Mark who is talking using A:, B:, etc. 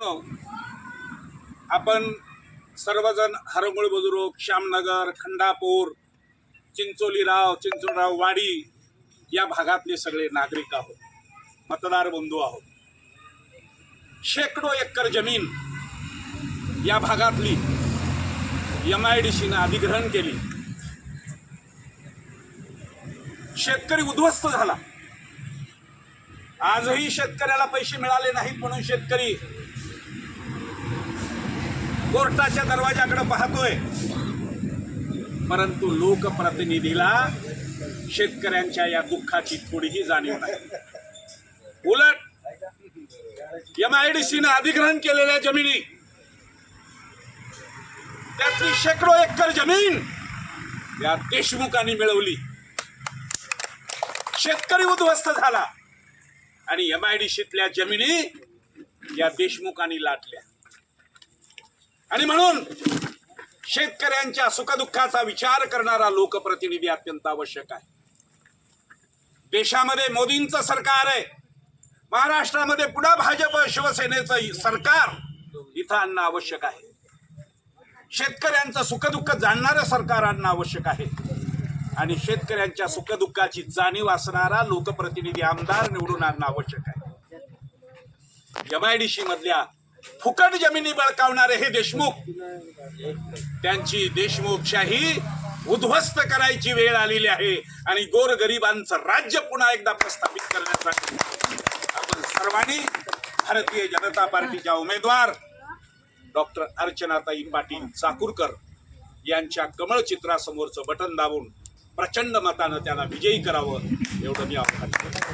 A: मित्रांनो, आपण सर्वजण हरंगुळ बुजुर्ग, श्यामनगर, खंडापूर, चिंचोलीराव वाडी या भागातले सगळे नागरिक आहोत, मतदार बंधू आहोत. शेकडो एकर जमीन या भागातली MIDC ने अधिग्रहण केली. शेतकरी उद्ध्वस्त झाला. आजही शेतकऱ्याला पैसे मिळाले नाहीत म्हणून शेतकरी कोर्टाच्या दरवाजाकडे पाहतोय. परंतु लोकप्रतिनिधीला शेतकऱ्यांच्या या दुःखाची थोडीही जाणीव नाही. उलट MIDC ने अधिग्रहण केलेल्या जमिनी, त्यातली शेकडो एकर जमीन या देशमुखांनी मिळवली. शेतकरी उद्ध्वस्त झाला आणि MIDCतल्या जमिनी या देशमुखांनी लाटल्या. आणि म्हणून शेतकऱ्यांच्या सुखदुःखाचा विचार करणारा लोकप्रतिनिधी अत्यंत आवश्यक आहे. देशामध्ये मोदींचं सरकार आहे, महाराष्ट्रामध्ये पुन्हा भाजप शिवसेनेचं सरकार इथं आणणं आवश्यक आहे. शेतकऱ्यांचं सुखदुःख जाणणारं सरकार आणणं आवश्यक आहे. आणि शेतकऱ्यांच्या सुखदुःखाची जाणीव असणारा लोकप्रतिनिधी आमदार निवडून आणणं आवश्यक आहे. MIDC मधल्या फुकट जमिनी बळकावणारे हे देशमुख, त्यांची देशमुखशाही उद्ध्वस्त करायची वेळ आलेली आहे. आणि गोरगरिबांचं राज्य पुन्हा एकदा प्रस्थापित करण्यासाठी आपण सर्वांनी भारतीय जनता पार्टीच्या उमेदवार डॉक्टर अर्चनाताई पाटील चाकूरकर यांच्या कमळ चित्रासमोरचं बटन दाबून प्रचंड मतानं त्यांना विजयी करावं, एवढं मी आवाहन करतो.